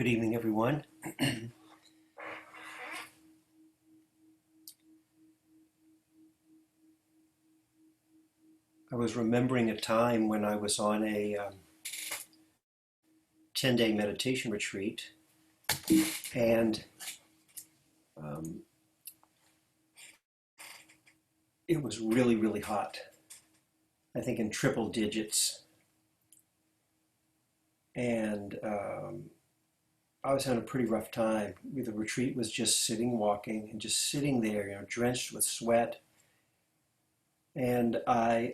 Good evening, everyone. I was remembering a time when I was on a 10-day meditation retreat, and um, it was really, really hot. I think in triple digits. And I was having a pretty rough time. The retreat was just sitting, walking, and just sitting there, drenched with sweat. And I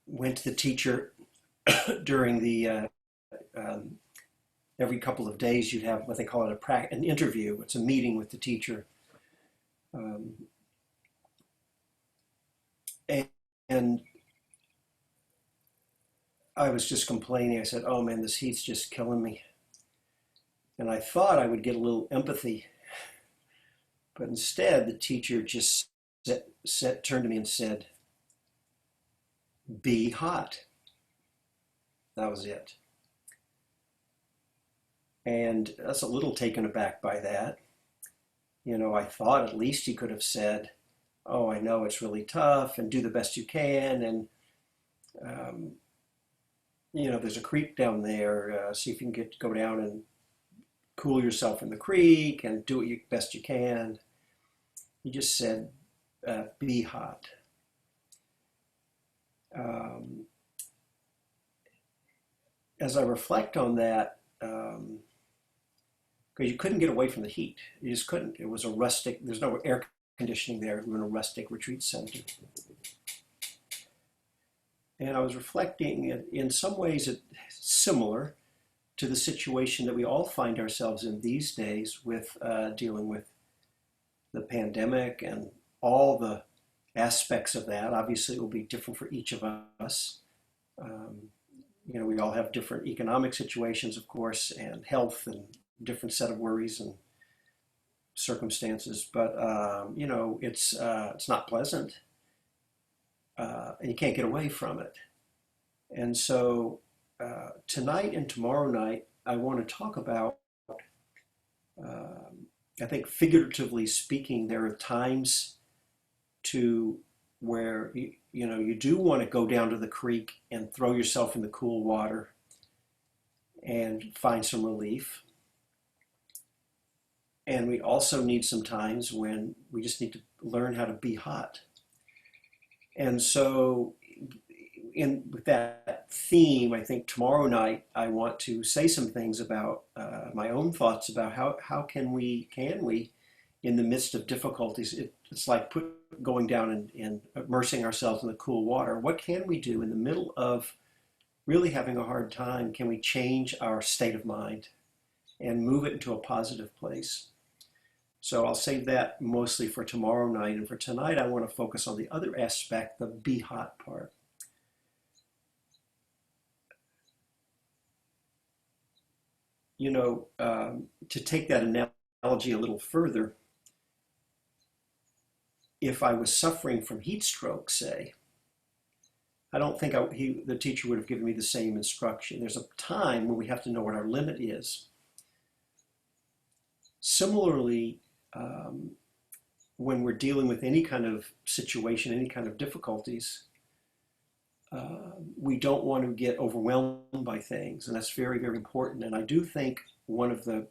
went to the teacher during the every couple of days you'd have what they call it an interview. It's a meeting with the teacher. Um, and I was just complaining. I said, "Oh man, this heat's just killing me." And I thought I would get a little empathy, but instead the teacher just turned to me and said, "Be hot." That was it. And I was a little taken aback by that. I thought at least he could have said, "Oh, I know it's really tough, and do the best you can, and there's a creek down there. See if you can go down and cool yourself in the creek and do what best you can." He just said, "Be hot." As I reflect on that, because you couldn't get away from the heat. You just couldn't. It was a rustic, there's no air conditioning there. We were in a rustic retreat center. And I was reflecting, in some ways it's similar to the situation that we all find ourselves in these days with dealing with the pandemic and all the aspects of that. Obviously, it will be different for each of us. We all have different economic situations, of course, and health and different set of worries and circumstances. But it's not pleasant, and you can't get away from it. And so tonight and tomorrow night, I want to talk about. I think, figuratively speaking, there are times where you do want to go down to the creek and throw yourself in the cool water and find some relief. And we also need some times when we just need to learn how to be hot. And so with that theme, I think tomorrow night I want to say some things about my own thoughts about how can we in the midst of difficulties, it's like going down and immersing ourselves in the cool water. What can we do in the middle of really having a hard time? Can we change our state of mind and move it into a positive place? So I'll save that mostly for tomorrow night. And for tonight, I want to focus on the other aspect, the be hot part. To take that analogy a little further, if I was suffering from heat stroke, say, I don't think the teacher would have given me the same instruction. There's a time when we have to know what our limit is. Similarly, when we're dealing with any kind of situation, any kind of difficulties, we don't want to get overwhelmed by things, and that's very, very important. And I do think one of the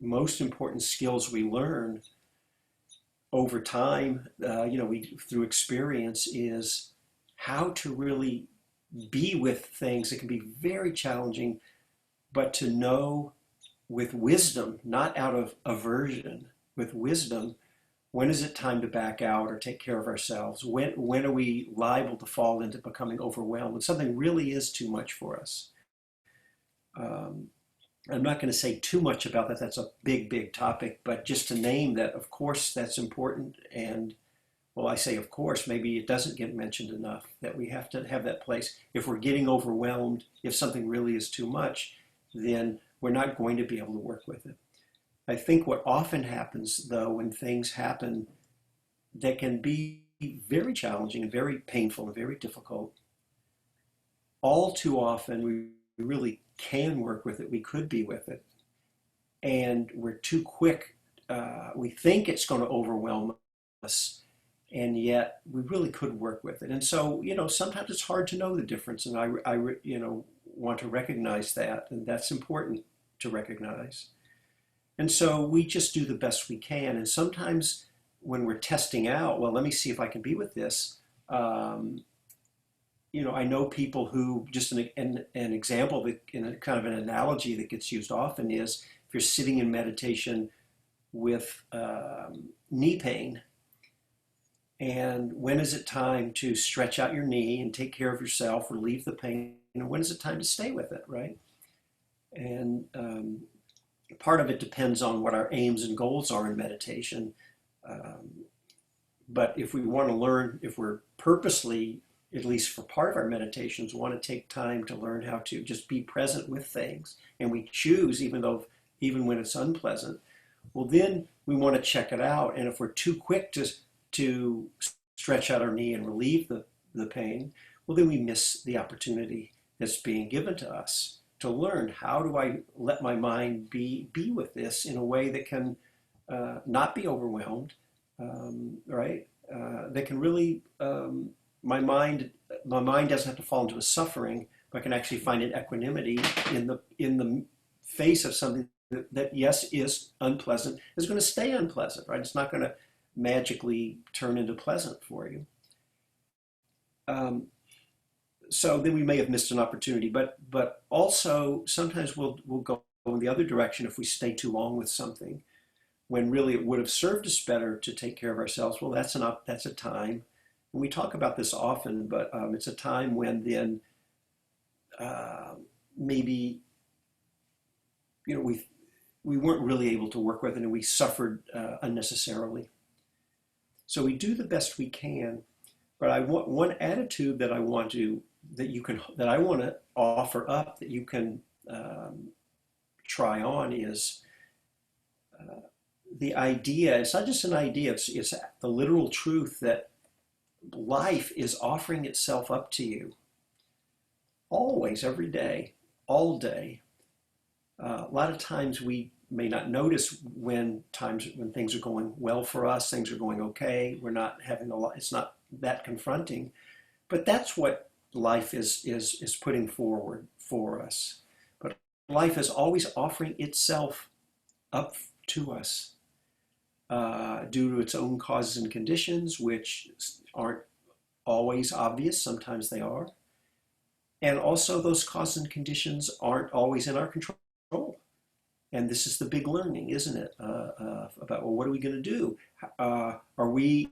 most important skills we learn over time, through experience, is how to really be with things that can be very challenging, but to know with wisdom, not out of aversion, with wisdom, when is it time to back out or take care of ourselves? When are we liable to fall into becoming overwhelmed when something really is too much for us? I'm not going to say too much about that. That's a big, big topic, but just to name that, of course, that's important. And well, I say, of course, maybe it doesn't get mentioned enough that we have to have that place. If we're getting overwhelmed, if something really is too much, then we're not going to be able to work with it. I think what often happens, though, when things happen that can be very challenging and very painful and very difficult, all too often we really can work with it, we could be with it. And we're too quick. We think it's going to overwhelm us, and yet we really could work with it. And so, sometimes it's hard to know the difference, and I want to recognize that, and that's important to recognize. And so we just do the best we can. And sometimes when we're testing out, well, let me see if I can be with this. I know people who, just an example, that in a kind of an analogy that gets used often is, if you're sitting in meditation with knee pain, and when is it time to stretch out your knee and take care of yourself, relieve the pain, and when is it time to stay with it, right? And part of it depends on what our aims and goals are in meditation. But if we want to learn, if we're purposely, at least for part of our meditations, want to take time to learn how to just be present with things, and we choose, even when it's unpleasant, well, then we want to check it out. And if we're too quick to stretch out our knee and relieve the pain, well, then we miss the opportunity that's being given to us to learn, how do I let my mind be with this in a way that can not be overwhelmed, right? That can really, my mind doesn't have to fall into a suffering, but can actually find an equanimity in the face of something that yes, is unpleasant, is going to stay unpleasant, right? It's not going to magically turn into pleasant for you. So then we may have missed an opportunity, but also sometimes we'll go in the other direction if we stay too long with something, when really it would have served us better to take care of ourselves. Well, that's a time, and we talk about this often, but it's a time when then maybe we weren't really able to work with it, and we suffered unnecessarily. So we do the best we can, but I want one attitude that I want to offer up, that you can try on, is the idea. It's not just an idea. It's the literal truth that life is offering itself up to you always, every day, all day. A lot of times we may not notice when things are going well for us, things are going okay. We're not having it's not that confronting, but that's what life is putting forward for us. But life is always offering itself up to us due to its own causes and conditions, which aren't always obvious. Sometimes they are. And also those causes and conditions aren't always in our control. And this is the big learning, isn't it? About, well, what are we going to do? Are we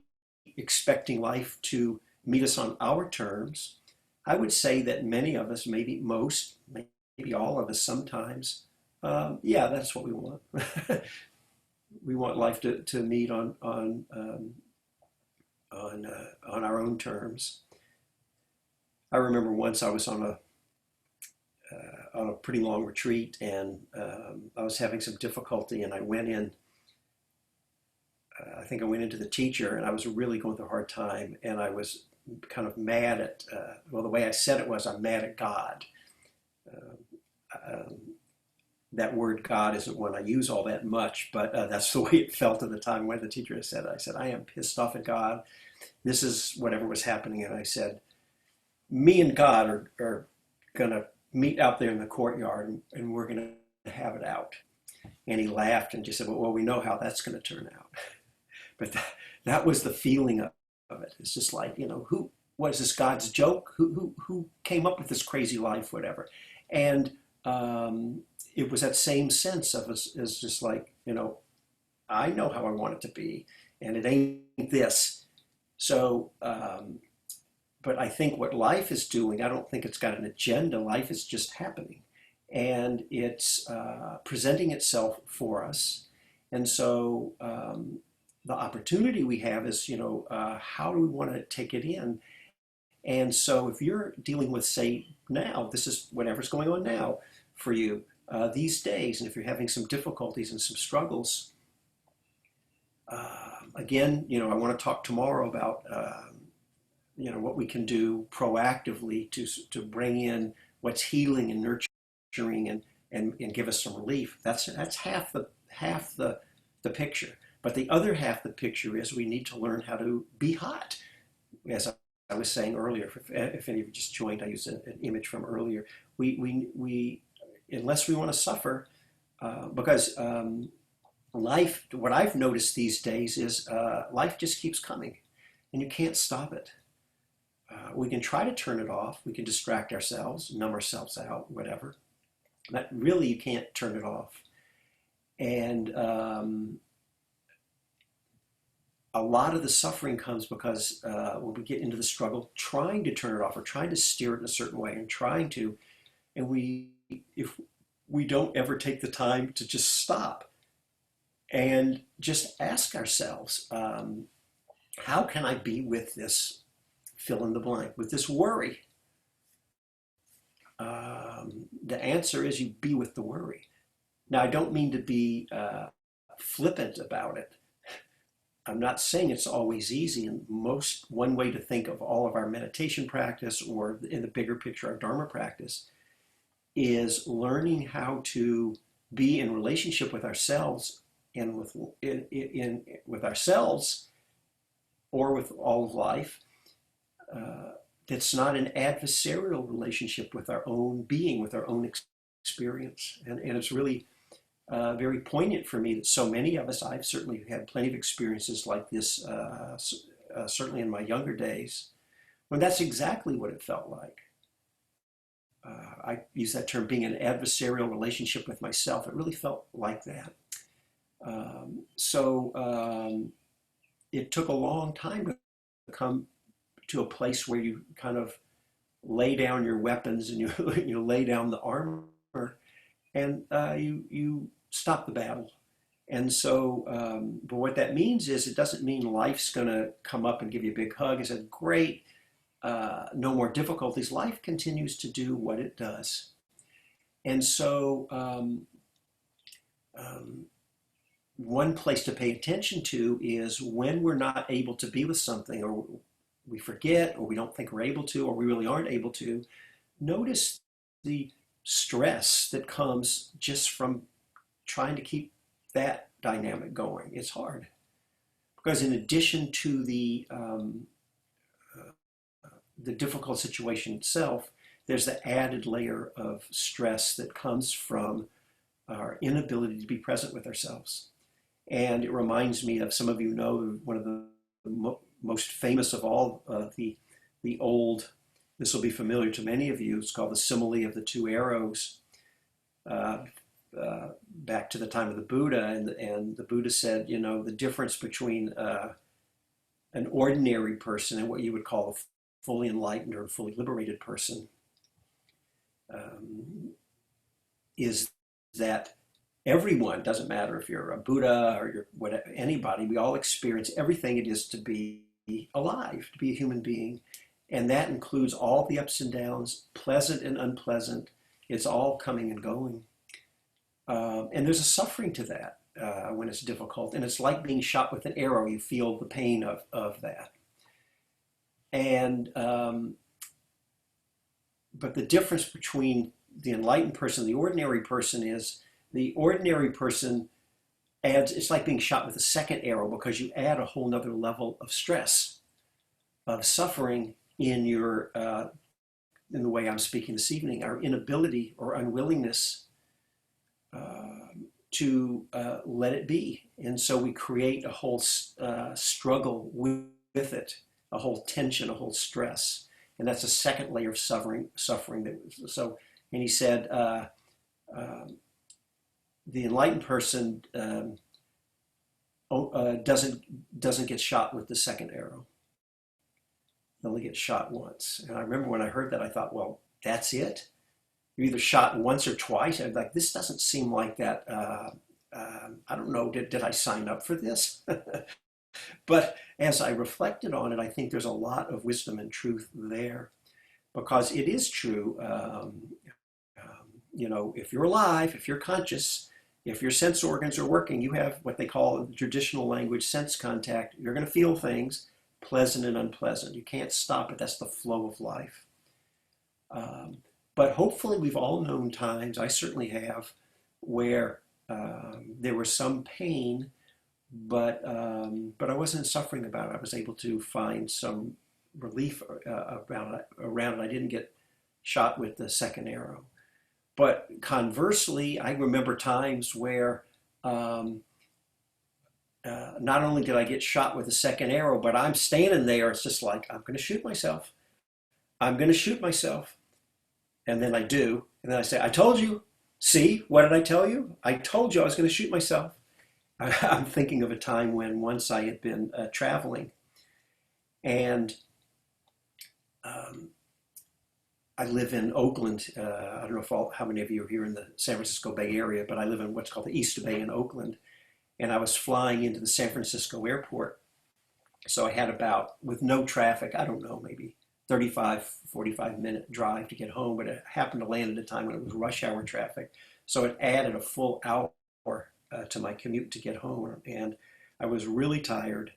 expecting life to meet us on our terms? I would say that many of us, maybe most, maybe all of us sometimes, yeah, that's what we want. We want life to meet on our own terms. I remember once I was on a pretty long retreat, and I was having some difficulty, and I went in. I think I went into the teacher, and I was really going through a hard time, and I was kind of mad at. Well, the way I said it was, I'm mad at God. That word God isn't one I use all that much, but that's the way it felt at the time when the teacher said it. I said, I am pissed off at God. This is whatever was happening, and I said, me and God are going to meet out there in the courtyard, and we're going to have it out. And he laughed and just said, well, we know how that's going to turn out. But that was the feeling of it. It's just like, who was this, God's joke? Who came up with this crazy life, whatever? And it was that same sense of us as just like, I know how I want it to be, and it ain't this. So, but I think what life is doing, I don't think it's got an agenda. Life is just happening, and it's presenting itself for us. And so the opportunity we have is, how do we want to take it in? And so if you're dealing with, say, now, this is whatever's going on now for you these days, and if you're having some difficulties and some struggles, again, I want to talk tomorrow about what we can do proactively to bring in what's healing and nurturing nurturing and give us some relief. That's half the picture. But the other half of the picture is we need to learn how to be hot. As I was saying earlier, if any of you just joined, I used an image from earlier. We unless we want to suffer, because life, what I've noticed these days is life just keeps coming and you can't stop it. We can try to turn it off. We can distract ourselves, numb ourselves out, whatever. But really, you can't turn it off. And a lot of the suffering comes because when we get into the struggle, trying to turn it off or trying to steer it in a certain way and if we don't ever take the time to just stop and just ask ourselves, how can I be with this fill in the blank, with this worry? The answer is you be with the worry. Now, I don't mean to be flippant about it. I'm not saying it's always easy, and one way to think of all of our meditation practice, or in the bigger picture, our Dharma practice, is learning how to be in relationship with ourselves and with ourselves or with all of life. That's not an adversarial relationship with our own being, with our own experience, and it's really very poignant for me that so many of us, I've certainly had plenty of experiences like this, certainly in my younger days, when that's exactly what it felt like. I use that term, being an adversarial relationship with myself. It really felt like that. It took a long time to come to a place where you kind of lay down your weapons and you lay down the armor, and you stop the battle. And so, but what that means is it doesn't mean life's going to come up and give you a big hug and say, great, no more difficulties. Life continues to do what it does. And so one place to pay attention to is when we're not able to be with something, or we forget, or we don't think we're able to, or we really aren't able to, notice the stress that comes just from trying to keep that dynamic going. It's hard. Because in addition to the difficult situation itself, there's the added layer of stress that comes from our inability to be present with ourselves. And it reminds me of, some of you know, one of the most famous of all the old, this will be familiar to many of you, it's called the simile of the two arrows. Back to the time of the Buddha, and the Buddha said, you know, the difference between an ordinary person and what you would call a fully enlightened or fully liberated person is that everyone, doesn't matter if you're a Buddha or you're whatever, anybody, we all experience everything it is to be alive, to be a human being. And that includes all the ups and downs, pleasant and unpleasant. It's all coming and going. And there's a suffering to that when it's difficult. And it's like being shot with an arrow. You feel the pain of that. And but the difference between the enlightened person and the ordinary person is the ordinary person adds, it's like being shot with a second arrow, because you add a whole nother level of stress, of suffering in your, in the way I'm speaking this evening, our inability or unwillingness to let it be. And so we create a whole struggle with it, a whole tension, a whole stress. And that's a second layer of suffering. And he said, the enlightened person doesn't get shot with the second arrow. They only get shot once. And I remember when I heard that, I thought, well, that's it? You're either shot once or twice. I was like, this doesn't seem like that. I don't know, did I sign up for this? But as I reflected on it, I think there's a lot of wisdom and truth there, because it is true. You know, if you're alive, if you're conscious, if your sense organs are working, you have what they call in the traditional language sense contact. You're going to feel things, pleasant and unpleasant. You can't stop it. That's the flow of life. But hopefully, we've all known times, I certainly have, where there was some pain, but I wasn't suffering about it. I was able to find some relief around it. I didn't get shot with the second arrow. But conversely, I remember times where um, not only did I get shot with a second arrow, but I'm standing there. It's just like, I'm going to shoot myself. I'm going to shoot myself. And then I do. And then I say, I told you. See, what did I tell you? I told you I was going to shoot myself. I'm thinking of a time when once I had been traveling, and um, I live in Oakland. I don't know how many of you are here in the San Francisco Bay Area, but I live in what's called the East Bay in Oakland. And I was flying into the San Francisco airport. So I had about, with no traffic, I don't know, maybe 35, 45-minute drive to get home, but it happened to land at a time when it was rush hour traffic. So it added a full hour to my commute to get home. And I was really tired,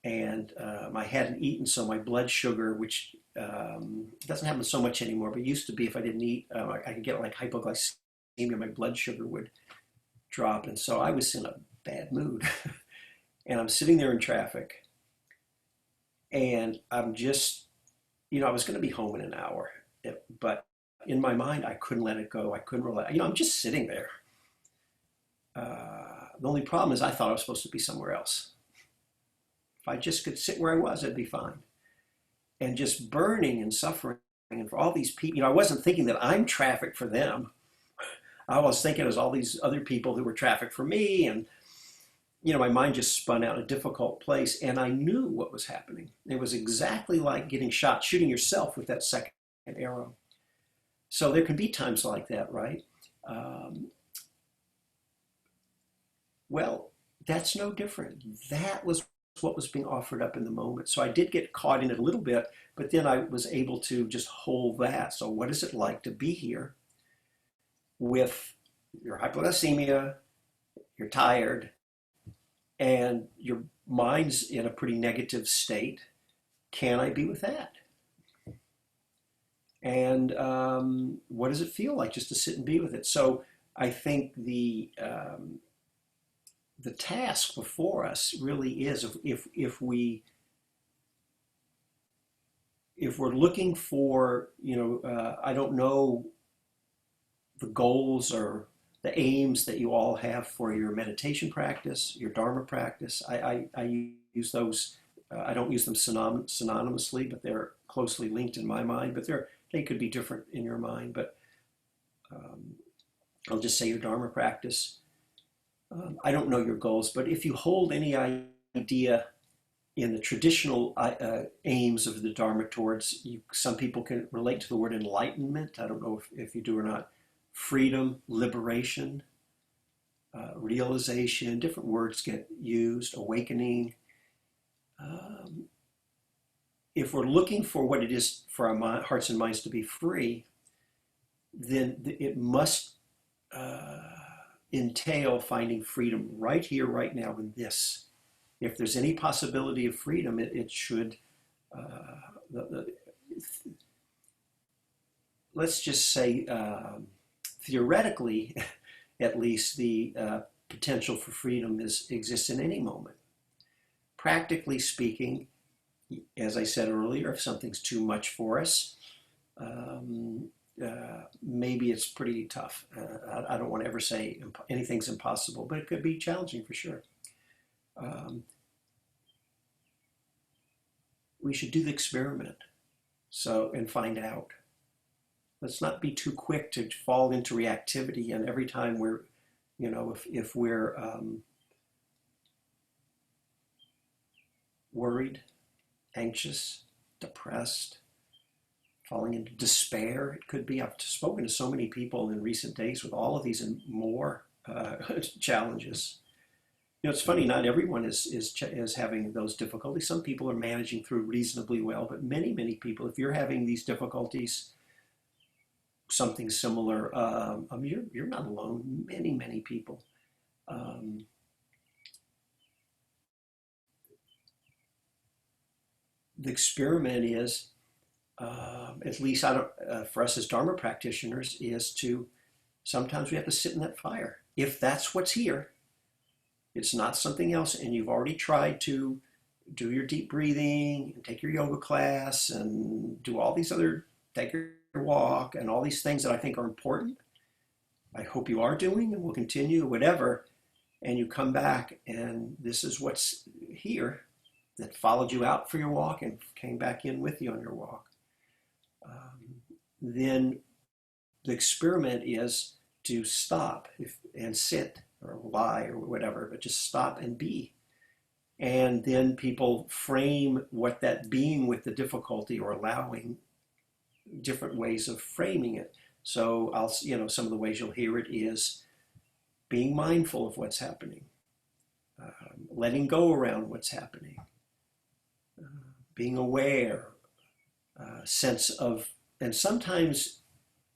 and I hadn't eaten, so my blood sugar, which doesn't happen so much anymore, but used to be if I didn't eat, I could get like hypoglycemia, my blood sugar would drop. And so I was in a bad mood. And I'm sitting there in traffic, and I'm just, I was going to be home in an hour, but in my mind, I couldn't let it go. I couldn't relax. I'm just sitting there. The only problem is I thought I was supposed to be somewhere else. If I just could sit where I was, I'd be fine. And just burning and suffering, and for all these people, I wasn't thinking that I'm traffic for them. I was thinking it was all these other people who were traffic for me, and my mind just spun out in a difficult place, and I knew what was happening. It was exactly like getting shot, shooting yourself with that second arrow. So there can be times like that, right? Well, that's no different. That was what was being offered up in the moment. So I did get caught in it a little bit, but then I was able to just hold that. So what is it like to be here with your hypoglycemia, you're tired, and your mind's in a pretty negative state? Can I be with that? And what does it feel like just to sit and be with it? So I think the task before us really is, if we're looking for, I don't know the goals or the aims that you all have for your meditation practice, your Dharma practice. I use those. I don't use them synonymously, but they're closely linked in my mind. But they could be different in your mind. But I'll just say your Dharma practice. I don't know your goals, but if you hold any idea in the traditional aims of the Dharma towards, some people can relate to the word enlightenment. I don't know if you do or not. Freedom, liberation, realization, different words get used, awakening. If we're looking for what it is for our hearts and minds to be free, then it must entail finding freedom right here, right now in this. If there's any possibility of freedom, it should, let's just say, theoretically, at least, the potential for freedom exists in any moment. Practically speaking, as I said earlier, if something's too much for us, maybe it's pretty tough. I don't want to ever say anything's impossible, but it could be challenging for sure. We should do the experiment and find out. Let's not be too quick to fall into reactivity, and every time we're, if we're worried, anxious, depressed, falling into despair, it could be. I've spoken to so many people in recent days with all of these and more challenges. It's funny, not everyone is having those difficulties. Some people are managing through reasonably well, but many, many people, if you're having these difficulties, something similar, you're not alone. Many, many people. The experiment is, at least I don't, for us as Dharma practitioners, is to sometimes we have to sit in that fire. If that's what's here, it's not something else, and you've already tried to do your deep breathing and take your yoga class and do all these other, take your walk and all these things that I think are important. I hope you are doing and will continue, whatever. And you come back and this is what's here that followed you out for your walk and came back in with you on your walk. Then the experiment is to stop and sit or lie or whatever, but just stop and be. And then people frame what that being with the difficulty or allowing different ways of framing it. So some of the ways you'll hear it is being mindful of what's happening, letting go around what's happening, being aware, sense of, and sometimes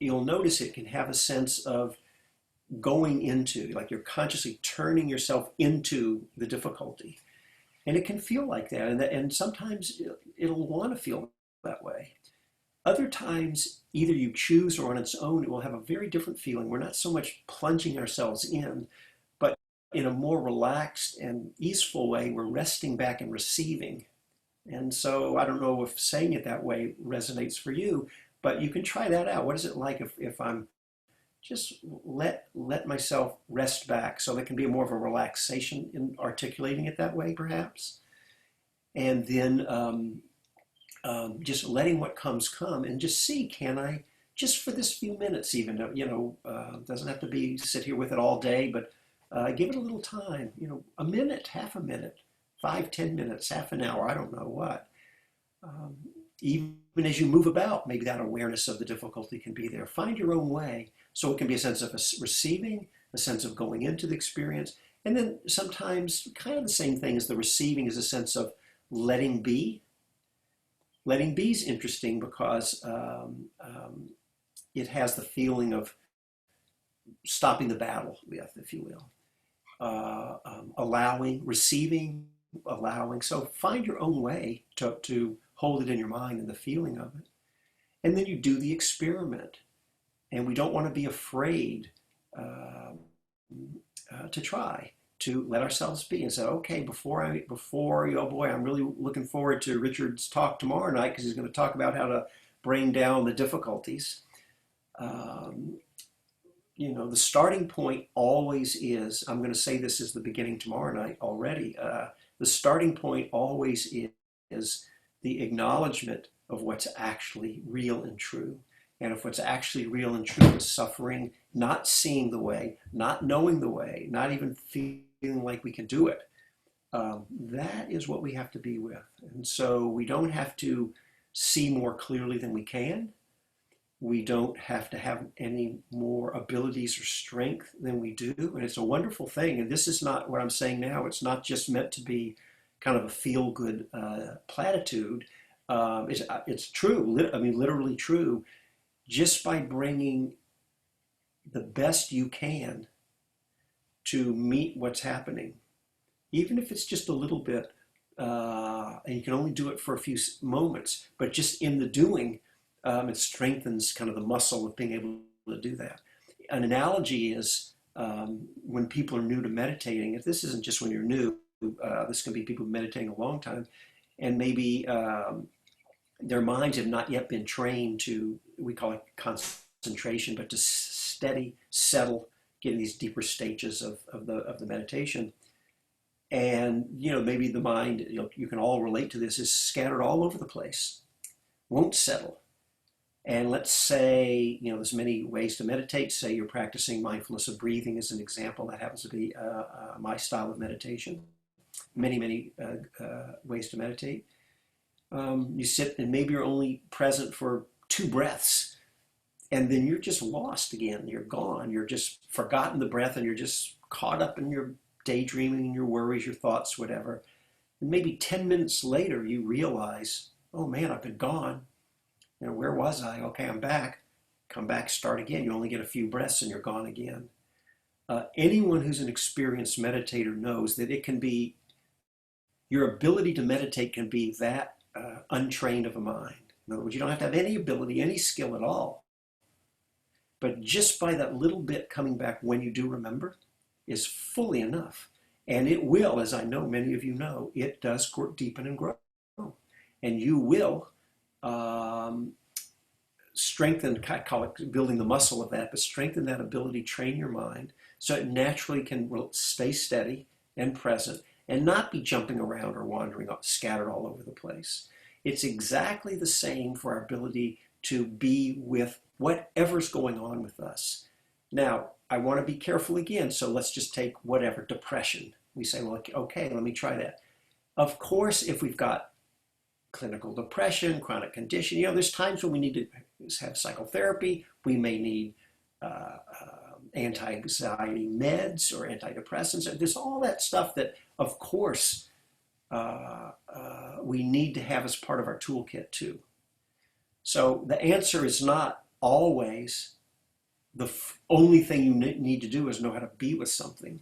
you'll notice it can have a sense of going into, like you're consciously turning yourself into the difficulty. And it can feel like that. And sometimes it'll want to feel that way. Other times, either you choose or on its own, it will have a very different feeling. We're not so much plunging ourselves in, but in a more relaxed and easeful way, we're resting back and receiving. And so I don't know if saying it that way resonates for you, but you can try that out. What is it like if I'm just let myself rest back? So there can be more of a relaxation in articulating it that way, perhaps. And then just letting what comes come and just see, can I, just for this few minutes even, doesn't have to be sit here with it all day, but give it a little time, a minute, half a minute, 5, 10 minutes, half an hour, I don't know what. Even as you move about, maybe that awareness of the difficulty can be there. Find your own way. So it can be a sense of receiving, a sense of going into the experience, and then sometimes kind of the same thing as the receiving is a sense of letting be. Letting be is interesting because it has the feeling of stopping the battle with, if you will. Allowing, receiving, allowing. So find your own way to hold it in your mind and the feeling of it. And then you do the experiment. And we don't want to be afraid to try to let ourselves be and say, okay, oh boy, I'm really looking forward to Richard's talk tomorrow night because he's going to talk about how to bring down the difficulties. The starting point always is, I'm going to say this is the beginning tomorrow night already, the starting point always is the acknowledgement of what's actually real and true. And if what's actually real and true is suffering, not seeing the way, not knowing the way, not even feeling like we can do it, that is what we have to be with. And so we don't have to see more clearly than we can. We don't have to have any more abilities or strength than we do. And it's a wonderful thing. And this is not what I'm saying now. It's not just meant to be kind of a feel-good platitude. It's true, literally true. Just by bringing the best you can to meet what's happening, even if it's just a little bit, and you can only do it for a few moments, but just in the doing, it strengthens kind of the muscle of being able to do that. An analogy is when people are new to meditating, if this isn't just when you're new, this can be people meditating a long time, and maybe their minds have not yet been trained to, we call it concentration, but to steady, settle, getting these deeper stages of the meditation. And, maybe the mind, you can all relate to this, is scattered all over the place, won't settle. And let's say, there's many ways to meditate. Say you're practicing mindfulness of breathing as an example. That happens to be my style of meditation. Many ways to meditate. You sit and maybe you're only present for 2 breaths and then you're just lost again. You're gone. You're just forgotten the breath and you're just caught up in your daydreaming and your worries, your thoughts, whatever. And maybe 10 minutes later you realize, oh man, I've been gone. Where was I? Okay, I'm back. Come back, start again. You only get a few breaths and you're gone again. Anyone who's an experienced meditator knows that it can be, your ability to meditate can be that untrained of a mind. In other words, you don't have to have any ability, any skill at all. But just by that little bit coming back when you do remember is fully enough. And it will, as I know many of you know, it does deepen and grow. And you will strengthen, I call it building the muscle of that, but strengthen that ability, train your mind so it naturally can stay steady and present and not be jumping around or wandering, scattered all over the place. It's exactly the same for our ability to be with whatever's going on with us. Now, I want to be careful again, so let's just take whatever, depression. We say, well, okay, let me try that. Of course, if we've got clinical depression, chronic condition, there's times when we need to have psychotherapy. We may need anti-anxiety meds or antidepressants. There's all that stuff that, of course, we need to have as part of our toolkit too. So the answer is not always the only thing you need to do is know how to be with something.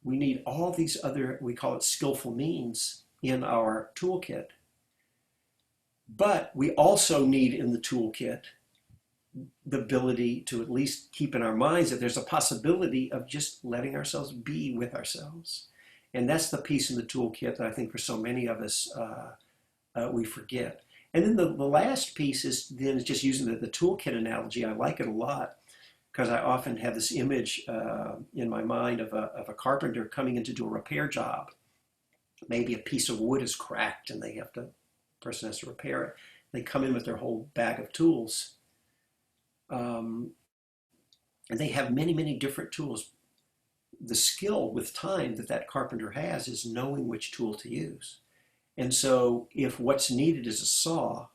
We need all these other, we call it skillful means in our toolkit. But we also need in the toolkit the ability to at least keep in our minds that there's a possibility of just letting ourselves be with ourselves. And that's the piece in the toolkit that I think for so many of us we forget. And then the last piece is just using the toolkit analogy. I like it a lot because I often have this image in my mind of a carpenter coming in to do a repair job. Maybe a piece of wood is cracked and the person has to repair it. They come in with their whole bag of tools. And they have many, many different tools. The skill with time that carpenter has is knowing which tool to use. And so if what's needed is a saw,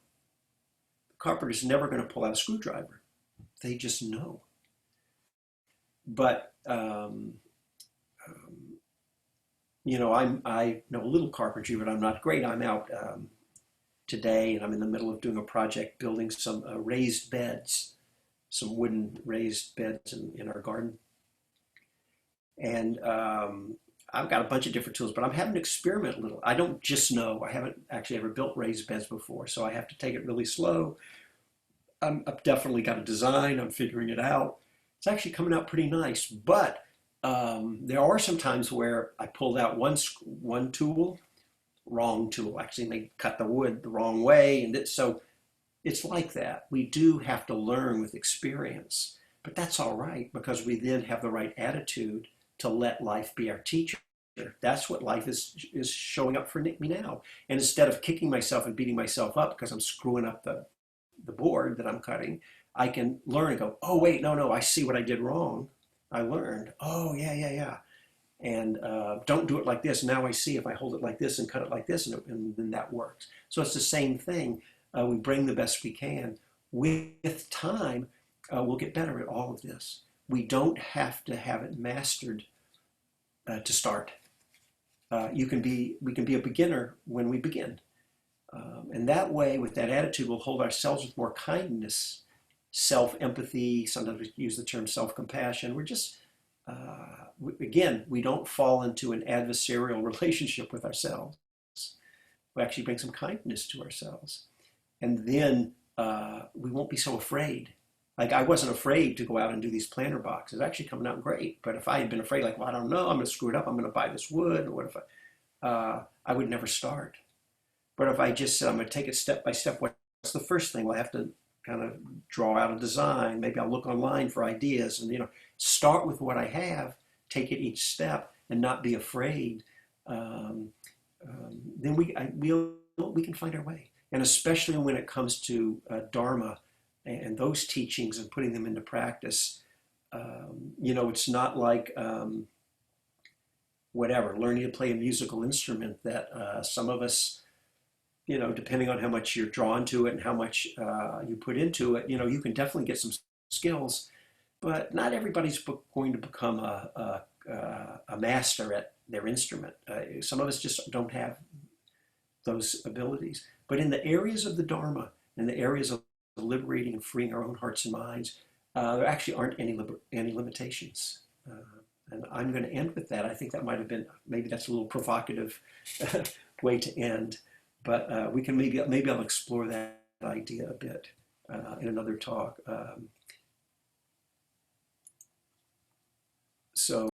the carpenter's never going to pull out a screwdriver. They just know. But, I know a little carpentry, but I'm not great. I'm out today and I'm in the middle of doing a project building some raised beds, some wooden raised beds in our garden. And I've got a bunch of different tools, but I'm having to experiment a little. I don't just know. I haven't actually ever built raised beds before, so I have to take it really slow. I've definitely got a design. I'm figuring it out. It's actually coming out pretty nice, but there are some times where I pulled out one tool, wrong tool. Actually, they cut the wood the wrong way, and so it's like that. We do have to learn with experience, but that's all right because we then have the right attitude to let life be our teacher. That's what life is showing up for me now. And instead of kicking myself and beating myself up because I'm screwing up the board that I'm cutting, I can learn and go, oh, wait, no, I see what I did wrong. I learned. Oh, yeah. And don't do it like this. Now I see if I hold it like this and cut it like this, and then that works. So it's the same thing. We bring the best we can. With time, we'll get better at all of this. We don't have to have it mastered to start. We can be a beginner when we begin. And that way, with that attitude, we'll hold ourselves with more kindness, self-empathy. Sometimes we use the term self-compassion. We're just, again, we don't fall into an adversarial relationship with ourselves. We actually bring some kindness to ourselves. And then we won't be so afraid. Like I wasn't afraid to go out and do these planter boxes. Actually coming out great. But if I had been afraid, like, well, I don't know, I'm going to screw it up. I'm going to buy this wood. Or what if I would never start. But if I just said, I'm going to take it step by step, what's the first thing? Well, I have to kind of draw out a design. Maybe I'll look online for ideas and, start with what I have, take it each step and not be afraid. Then we can find our way. And especially when it comes to Dharma and those teachings and putting them into practice, it's not like learning to play a musical instrument that some of us, depending on how much you're drawn to it and how much you put into it, you can definitely get some skills, but not everybody's going to become a master at their instrument. Some of us just don't have those abilities. But in the areas of the Dharma, in the areas of liberating and freeing our own hearts and minds, there actually aren't any limitations. And I'm going to end with that. I think that might have been, maybe that's a little provocative way to end. But we can maybe I'll explore that idea a bit in another talk. So.